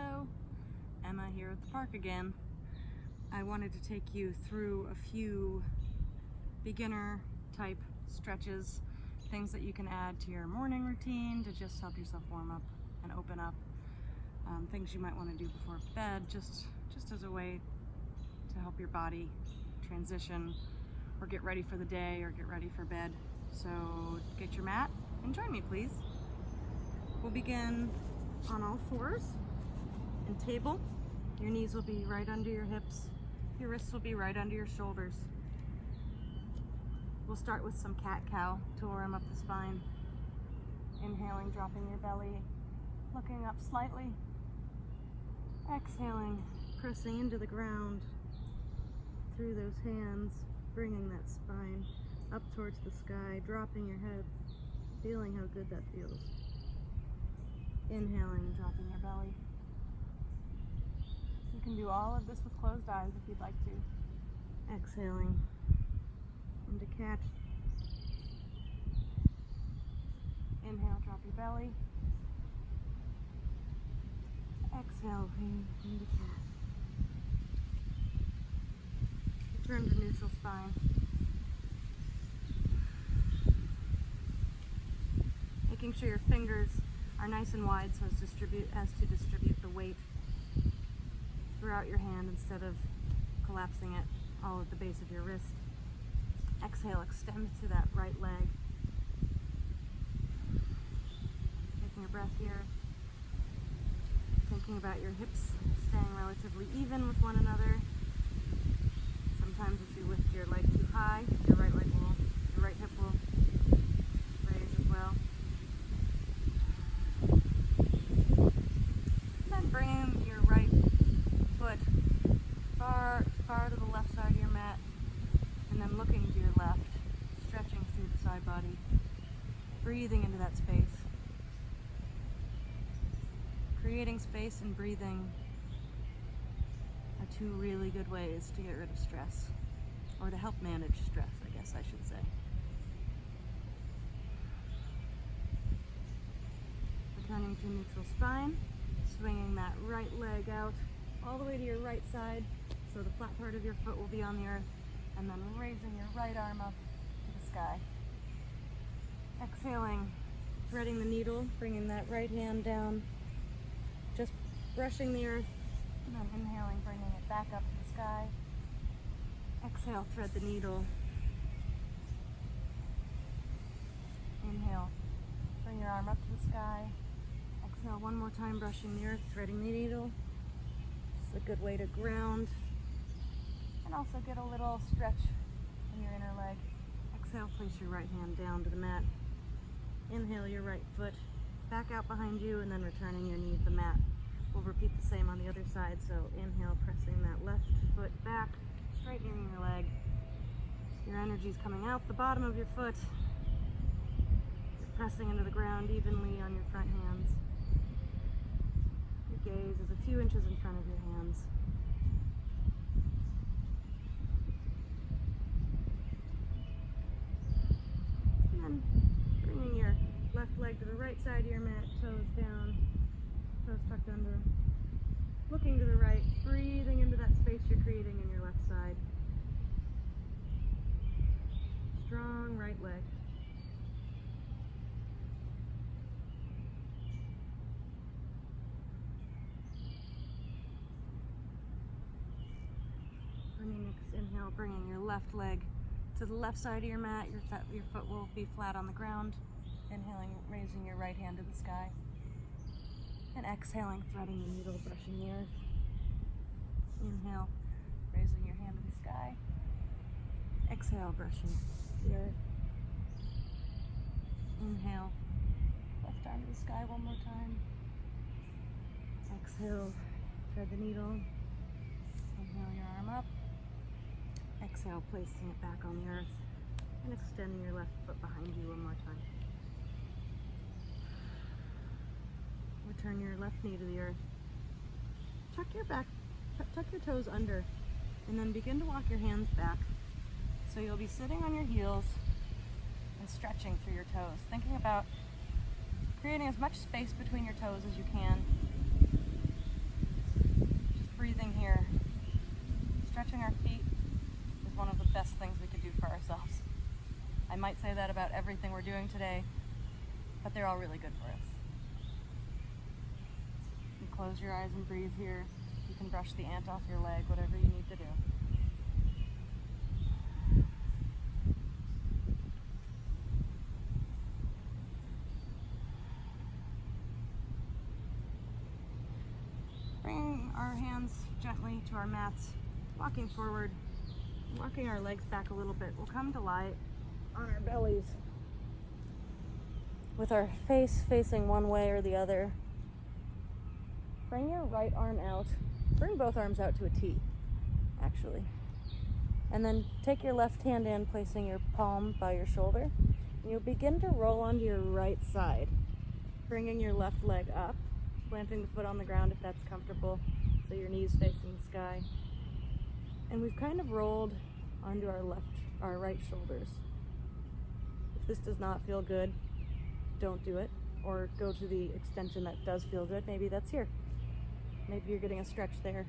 Hello, Emma here at the park again. I wanted to take you through a few beginner type stretches, things that you can add to your morning routine to just help yourself warm up and open up. Things you might want to do before bed, just as a way to help your body transition or get ready for the day or get ready for bed. So get your mat and join me, please. We'll begin on all fours and table. Your knees will be right under your hips. Your wrists will be right under your shoulders. We'll start with some cat-cow to warm up the spine. Inhaling, dropping your belly, looking up slightly. Exhaling, pressing into the ground through those hands, bringing that spine up towards the sky, dropping your head, feeling how good that feels. Inhaling, dropping your belly. You can do all of this with closed eyes if you'd like to. Exhaling into cat. Inhale, drop your belly. Exhale, into cat. Return to neutral spine. Making sure your fingers are nice and wide so as to distribute the weight throughout your hand instead of collapsing it all at the base of your wrist. Exhale, extend to that right leg. Taking a breath here. Thinking about your hips staying relatively even with one another. Sometimes if you lift your leg too high, your right hip will raise as well. Then bringing your right foot far to the left side of your mat, and then looking to your left, stretching through the side body, breathing into that space. Creating space and breathing are two really good ways to get rid of stress, or to help manage stress, I guess I should say. Returning to neutral spine, swinging that right leg out all the way to your right side, so the flat part of your foot will be on the earth, and then raising your right arm up to the sky. Exhaling, threading the needle, bringing that right hand down, just brushing the earth, and then inhaling, bringing it back up to the sky. Exhale, thread the needle. Inhale, bring your arm up to the sky. Exhale, one more time, brushing the earth, threading the needle. It's a good way to ground and also get a little stretch in your inner leg. Exhale, place your right hand down to the mat. Inhale your right foot back out behind you, and then returning your knee to the mat. We'll repeat the same on the other side, so inhale, pressing that left foot back, straightening your leg. Your energy is coming out the bottom of your foot. You're pressing into the ground evenly on your front hands. Your gaze is a few inches in front of your hands. And then bringing your left leg to the right side of your mat, toes down, toes tucked under. Looking to the right, breathing into that space you're creating in your left side. Strong right leg. On your next inhale, bringing your left leg to the left side of your mat. Your foot will be flat on the ground. Inhaling, raising your right hand to the sky. And exhaling, threading the needle, brushing the earth. Inhale, raising your hand to the sky. Exhale, brushing the earth. Inhale, left arm to the sky one more time. Exhale, thread the needle. Inhale your arm up. Exhale, placing it back on the earth. And extending your left foot behind you one more time. Return your left knee to the earth. Tuck your toes under, and then begin to walk your hands back. So you'll be sitting on your heels and stretching through your toes, thinking about creating as much space between your toes as you can. breathing here. Stretching our feet is one of the best things we could do for ourselves. I might say that about everything we're doing today, but they're all really good for us. You close your eyes and breathe here. You can brush the ant off your leg, whatever you need to do. Bring our hands gently to our mats, walking forward, walking our legs back a little bit. We'll come to lie on our bellies with our face facing one way or the other. Bring your right arm out. Bring both arms out to a T, actually. And then take your left hand in, placing your palm by your shoulder. And you'll begin to roll onto your right side, bringing your left leg up, planting the foot on the ground if that's comfortable, so your knees facing the sky. And we've kind of rolled onto our right shoulders. If this does not feel good, don't do it, or go to the extension that does feel good. Maybe that's here. Maybe you're getting a stretch there.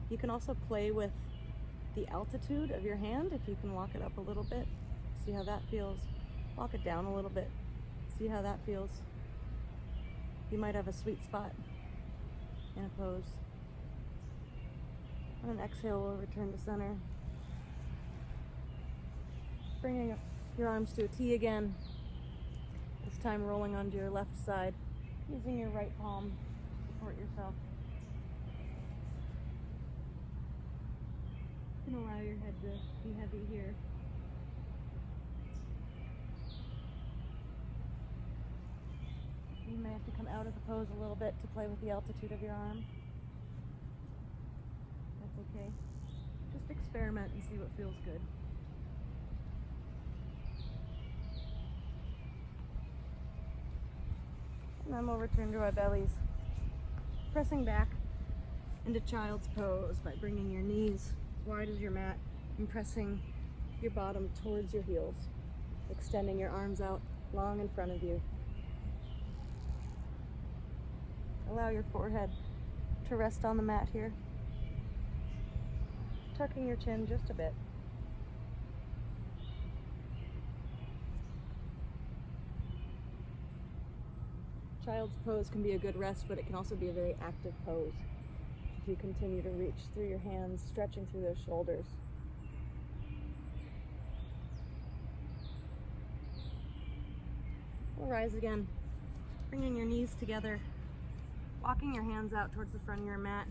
You can also play with the altitude of your hand. If you can walk it up a little bit, see how that feels. Walk it down a little bit, see how that feels. You might have a sweet spot in a pose. On an exhale, we'll return to center. Bringing up your arms to a T again. This time rolling onto your left side, using your right palm to support yourself. You can allow your head to be heavy here. You may have to come out of the pose a little bit to play with the altitude of your arm. That's okay. Just experiment and see what feels good. And then we'll return to our bellies, pressing back into child's pose by bringing your knees as wide as your mat and pressing your bottom towards your heels, extending your arms out long in front of you. Allow your forehead to rest on the mat here, tucking your chin just a bit. Child's pose can be a good rest, but it can also be a very active pose. If you continue to reach through your hands, stretching through those shoulders. We'll rise again, bringing your knees together, walking your hands out towards the front of your mat,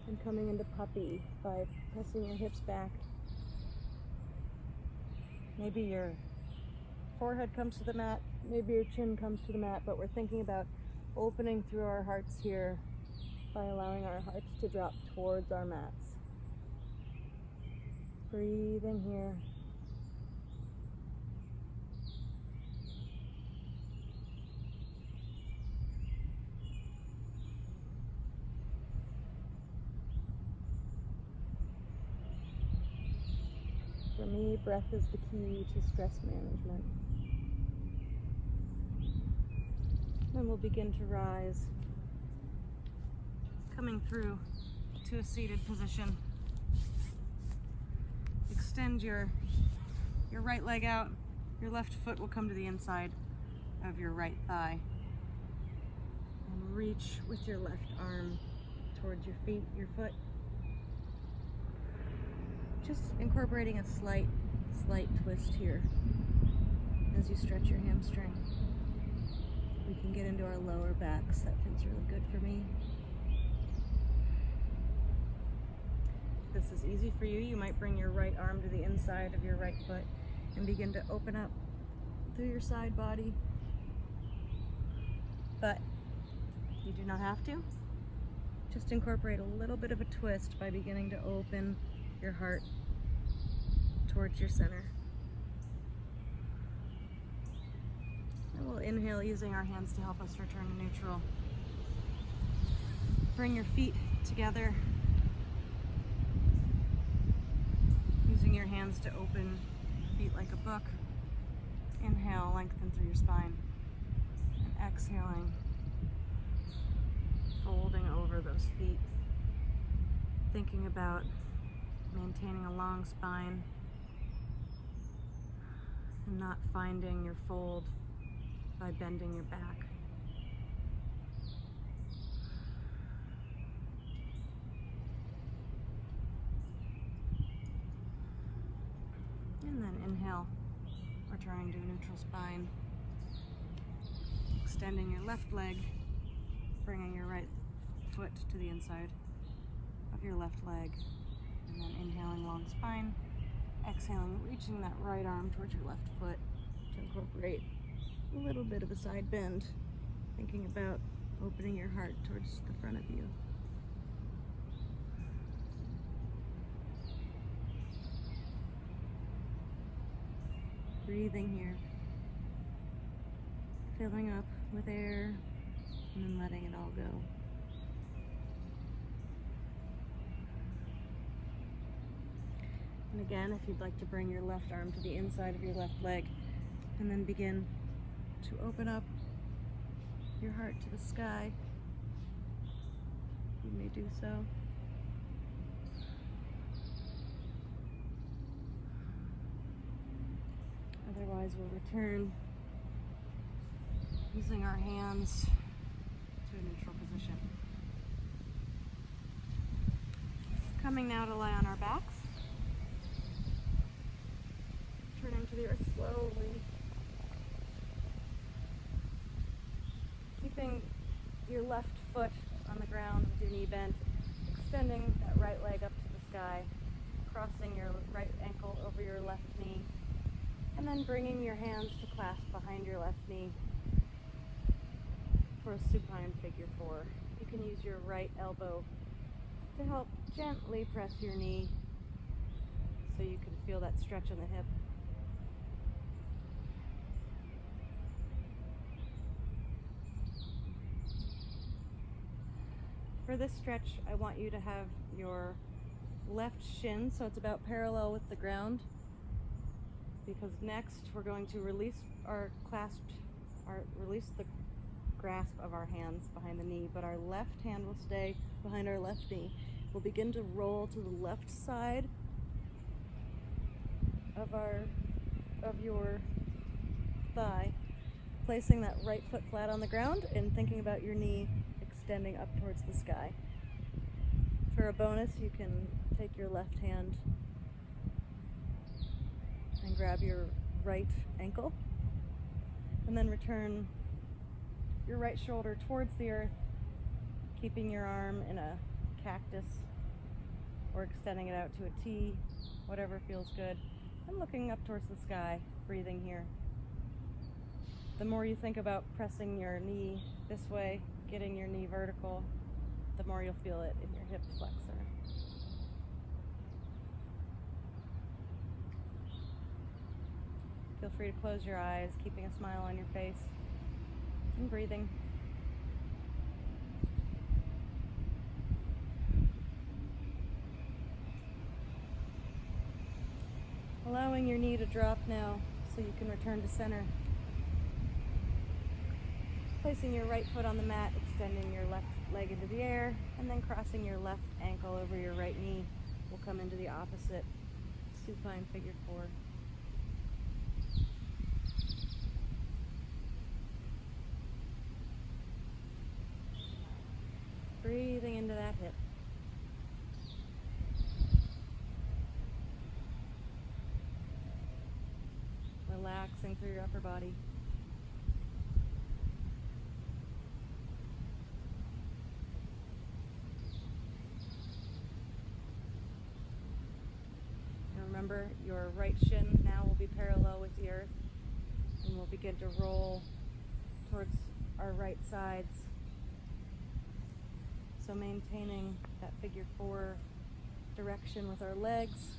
and coming into puppy by pressing your hips back. Maybe your forehead comes to the mat, maybe your chin comes to the mat, but we're thinking about opening through our hearts here by allowing our hearts to drop towards our mats. Breathing here. For me, breath is the key to stress management. Then we'll begin to rise, coming through to a seated position. Extend your right leg out. Your left foot will come to the inside of your right thigh. And reach with your left arm towards your feet, your foot. Just incorporating a slight twist here as you stretch your hamstring. We can get into our lower backs. That feels really good for me. If this is easy for you, you might bring your right arm to the inside of your right foot and begin to open up through your side body. But you do not have to. Just incorporate a little bit of a twist by beginning to open your heart towards your center. And we'll inhale using our hands to help us return to neutral. Bring your feet together, using your hands to open your feet like a book. Inhale, lengthen through your spine. And exhaling, folding over those feet, thinking about maintaining a long spine and not finding your fold by bending your back. And then inhale, returning to a neutral spine. Extending your left leg, bringing your right foot to the inside of your left leg. And then inhaling, long spine. Exhaling, reaching that right arm towards your left foot to incorporate a little bit of a side bend. Thinking about opening your heart towards the front of you. Breathing here. Filling up with air and then letting it all go. And again, if you'd like to bring your left arm to the inside of your left leg and then begin to open up your heart to the sky, you may do so. Otherwise, we'll return using our hands to a neutral position. Coming now to lie on our backs. Turning to the earth slowly. Keeping your left foot on the ground with your knee bent. Extending that right leg up to the sky. Crossing your right ankle over your left knee. And then bringing your hands to clasp behind your left knee for a supine figure four. You can use your right elbow to help gently press your knee so you can feel that stretch in the hip. For this stretch, I want you to have your left shin, so it's about parallel with the ground, because next we're going to release the grasp of our hands behind the knee, but our left hand will stay behind our left knee. We'll begin to roll to the left side of your thigh, placing that right foot flat on the ground and thinking about your knee extending up towards the sky. For a bonus, you can take your left hand and grab your right ankle, and then return your right shoulder towards the earth, keeping your arm in a cactus or extending it out to a T, whatever feels good, and looking up towards the sky, breathing here. The more you think about pressing your knee this way, getting your knee vertical, the more you'll feel it in your hip flexor. Feel free to close your eyes, keeping a smile on your face, and breathing. Allowing your knee to drop now so you can return to center. Placing your right foot on the mat, extending your left leg into the air, and then crossing your left ankle over your right knee. We'll come into the opposite supine figure four. Breathing into that hip. Relaxing through your upper body. Now remember, your right shin now will be parallel with the earth, and we'll begin to roll towards our right sides. So maintaining that figure four direction with our legs,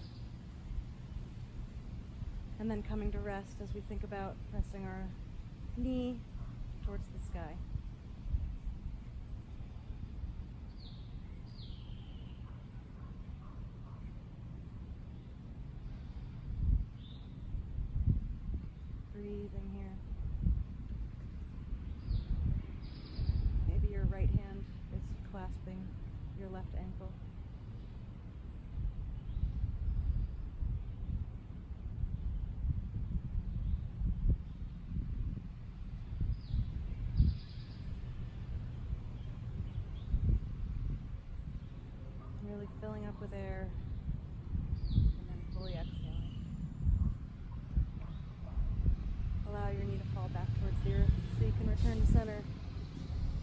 and then coming to rest as we think about pressing our knee towards the sky. Breathing here. Maybe your right hand is left ankle. Really filling up with air and then fully exhaling. Allow your knee to fall back towards the earth so you can return to center.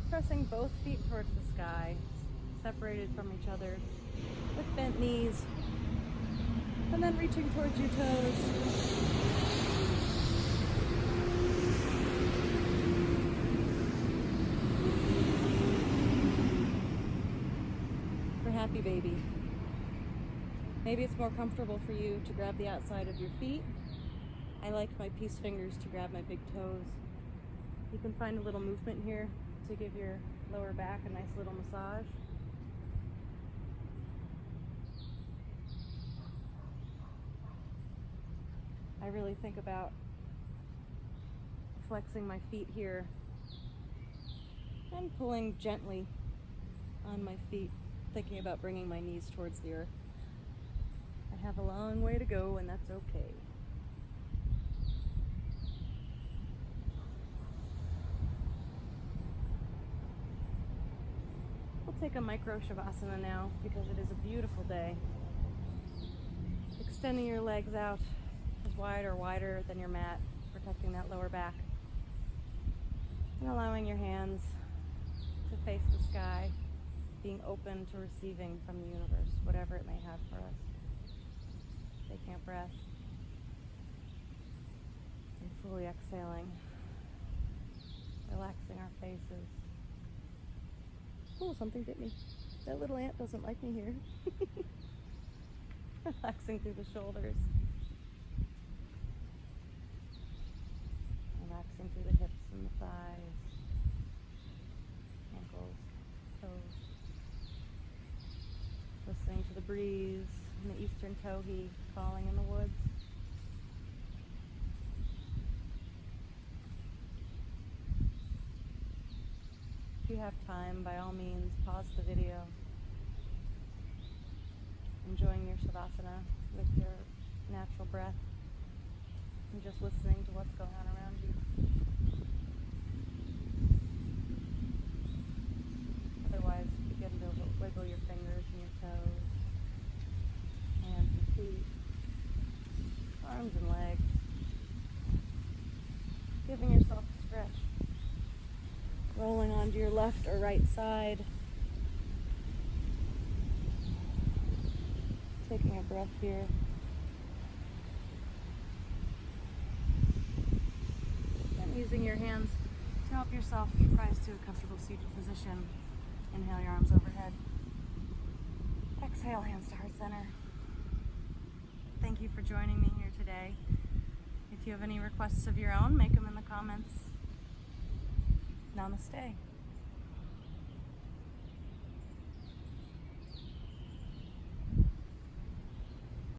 Pressing both feet towards the sky, separated from each other with bent knees, and then reaching towards your toes. For happy baby. Maybe it's more comfortable for you to grab the outside of your feet. I like my peace fingers to grab my big toes. You can find a little movement here to give your lower back a nice little massage. I really think about flexing my feet here and pulling gently on my feet, thinking about bringing my knees towards the earth. I have a long way to go, and that's okay. We'll take a micro shavasana now because it is a beautiful day. Extending your legs out as wide or wider than your mat, protecting that lower back. And allowing your hands to face the sky, being open to receiving from the universe, whatever it may have for us. Taking a breath and fully exhaling, relaxing our faces. Oh, something bit me. That little ant doesn't like me here. Relaxing through the shoulders. Relaxing through the hips and the thighs, ankles, toes. Listening to the breeze and the eastern towhee calling in the woods. If you have time, by all means, pause the video. Enjoying your shavasana with your natural breath and just listening to what's going on around you. Otherwise, begin to wiggle your fingers and your toes, hands and feet, arms and legs, giving yourself a stretch. Rolling onto your left or right side. Taking a breath here. And using your hands to help yourself rise to a comfortable seated position. Inhale your arms overhead. Exhale, hands to heart center. Thank you for joining me here today. If you have any requests of your own, make them in the comments. Namaste.